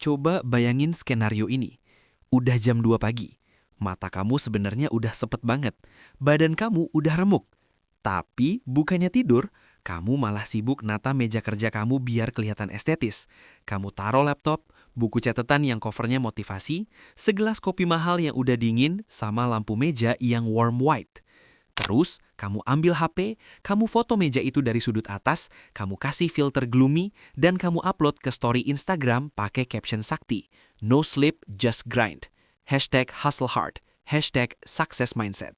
Coba bayangin skenario ini. Udah jam 2 pagi. Mata kamu sebenarnya udah sepet banget. Badan kamu udah remuk. Tapi bukannya tidur, kamu malah sibuk nata meja kerja kamu biar kelihatan estetis. Kamu taruh laptop, buku catatan yang covernya motivasi, segelas kopi mahal yang udah dingin, sama lampu meja yang warm white. Terus, kamu ambil HP, kamu foto meja itu dari sudut atas, kamu kasih filter gloomy, dan kamu upload ke story Instagram pakai caption sakti. No sleep, just grind. #hustle hard. #success mindset.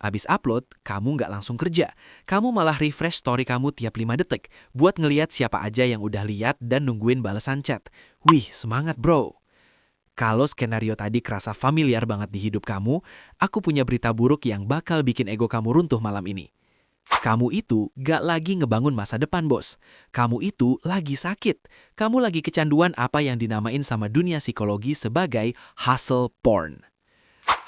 Abis upload, kamu nggak langsung kerja. Kamu malah refresh story kamu tiap 5 detik buat ngeliat siapa aja yang udah lihat dan nungguin balasan chat. Wih, semangat bro! Kalau skenario tadi kerasa familiar banget di hidup kamu, aku punya berita buruk yang bakal bikin ego kamu runtuh malam ini. Kamu itu gak lagi ngebangun masa depan, bos. Kamu itu lagi sakit. Kamu lagi kecanduan apa yang dinamain sama dunia psikologi sebagai hustle porn.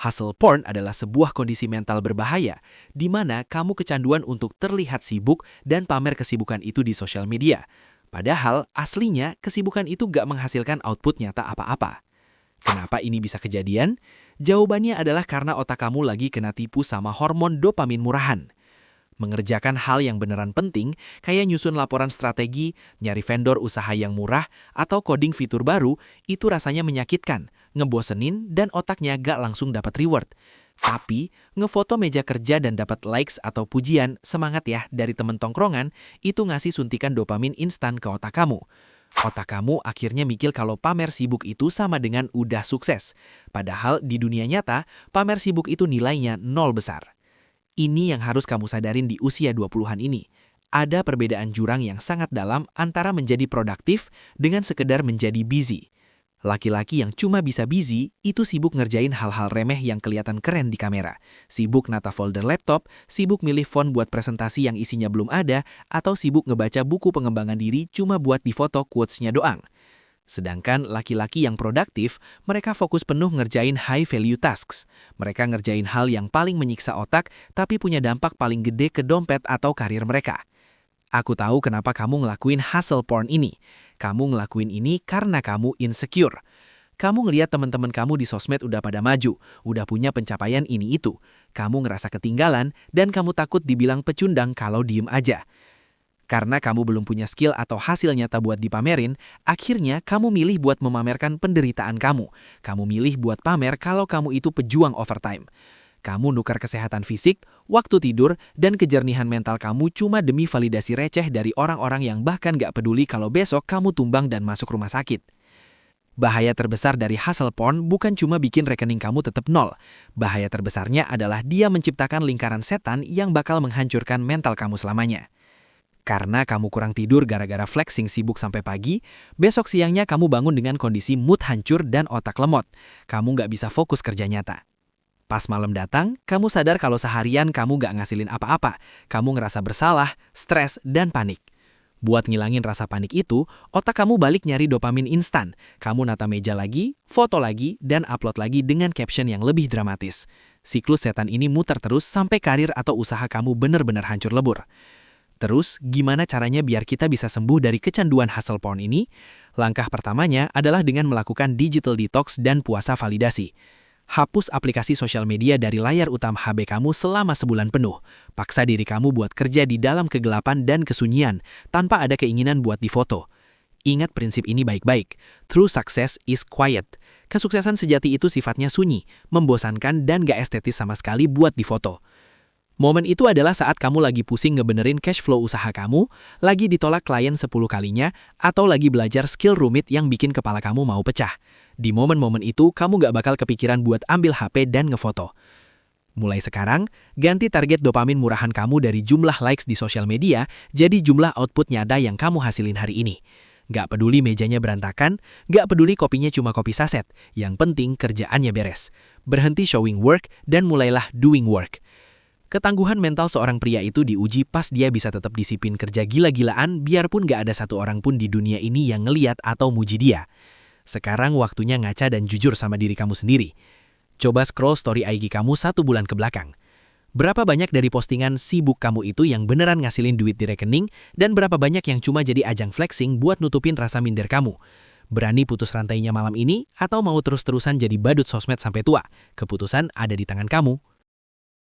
Hustle porn adalah sebuah kondisi mental berbahaya, di mana kamu kecanduan untuk terlihat sibuk dan pamer kesibukan itu di sosial media. Padahal, aslinya kesibukan itu gak menghasilkan output nyata apa-apa. Kenapa ini bisa kejadian? Jawabannya adalah karena otak kamu lagi kena tipu sama hormon dopamin murahan. Mengerjakan hal yang beneran penting, kayak nyusun laporan strategi, nyari vendor usaha yang murah, atau coding fitur baru, itu rasanya menyakitkan, ngebosenin, dan otaknya gak langsung dapat reward. Tapi, ngefoto meja kerja dan dapat likes atau pujian, semangat ya, dari temen tongkrongan, itu ngasih suntikan dopamin instan ke otak kamu. Otak kamu akhirnya mikir kalau pamer sibuk itu sama dengan udah sukses. Padahal di dunia nyata, pamer sibuk itu nilainya 0 besar. Ini yang harus kamu sadarin di usia 20-an ini. Ada perbedaan jurang yang sangat dalam antara menjadi produktif dengan sekedar menjadi busy. Laki-laki yang cuma bisa busy, itu sibuk ngerjain hal-hal remeh yang kelihatan keren di kamera. Sibuk nata folder laptop, sibuk milih font buat presentasi yang isinya belum ada, atau sibuk ngebaca buku pengembangan diri cuma buat difoto quotes-nya doang. Sedangkan laki-laki yang produktif, mereka fokus penuh ngerjain high value tasks. Mereka ngerjain hal yang paling menyiksa otak, tapi punya dampak paling gede ke dompet atau karir mereka. Aku tahu kenapa kamu ngelakuin hustle porn ini. Kamu ngelakuin ini karena kamu insecure. Kamu ngeliat teman-teman kamu di sosmed udah pada maju, udah punya pencapaian ini itu. Kamu ngerasa ketinggalan dan kamu takut dibilang pecundang kalau diem aja. Karena kamu belum punya skill atau hasil nyata buat dipamerin, akhirnya kamu milih buat memamerkan penderitaan kamu. Kamu milih buat pamer kalau kamu itu pejuang overtime. Kamu nukar kesehatan fisik, waktu tidur, dan kejernihan mental kamu cuma demi validasi receh dari orang-orang yang bahkan gak peduli kalau besok kamu tumbang dan masuk rumah sakit. Bahaya terbesar dari hustle porn bukan cuma bikin rekening kamu tetap nol. Bahaya terbesarnya adalah dia menciptakan lingkaran setan yang bakal menghancurkan mental kamu selamanya. Karena kamu kurang tidur gara-gara flexing sibuk sampai pagi, besok siangnya kamu bangun dengan kondisi mood hancur dan otak lemot. Kamu gak bisa fokus kerja nyata. Pas malam datang, kamu sadar kalau seharian kamu gak ngasilin apa-apa. Kamu ngerasa bersalah, stres, dan panik. Buat ngilangin rasa panik itu, otak kamu balik nyari dopamin instan. Kamu nata meja lagi, foto lagi, dan upload lagi dengan caption yang lebih dramatis. Siklus setan ini muter terus sampai karir atau usaha kamu benar-benar hancur lebur. Terus, gimana caranya biar kita bisa sembuh dari kecanduan hustle porn ini? Langkah pertamanya adalah dengan melakukan digital detox dan puasa validasi. Hapus aplikasi sosial media dari layar utama HP kamu selama sebulan penuh. Paksa diri kamu buat kerja di dalam kegelapan dan kesunyian, tanpa ada keinginan buat difoto. Ingat prinsip ini baik-baik. True success is quiet. Kesuksesan sejati itu sifatnya sunyi, membosankan, dan gak estetis sama sekali buat difoto. Momen itu adalah saat kamu lagi pusing ngebenerin cash flow usaha kamu, lagi ditolak klien 10 kalinya, atau lagi belajar skill rumit yang bikin kepala kamu mau pecah. Di momen-momen itu, kamu gak bakal kepikiran buat ambil HP dan ngefoto. Mulai sekarang, ganti target dopamin murahan kamu dari jumlah likes di sosial media, jadi jumlah output nyata yang kamu hasilin hari ini. Gak peduli mejanya berantakan, gak peduli kopinya cuma kopi saset, yang penting kerjaannya beres. Berhenti showing work dan mulailah doing work. Ketangguhan mental seorang pria itu diuji pas dia bisa tetap disiplin kerja gila-gilaan biarpun gak ada satu orang pun di dunia ini yang ngeliat atau muji dia. Sekarang waktunya ngaca dan jujur sama diri kamu sendiri. Coba scroll story IG kamu 1 bulan ke belakang. Berapa banyak dari postingan sibuk kamu itu yang beneran ngasilin duit di rekening dan berapa banyak yang cuma jadi ajang flexing buat nutupin rasa minder kamu? Berani putus rantainya malam ini atau mau terus-terusan jadi badut sosmed sampai tua? Keputusan ada di tangan kamu.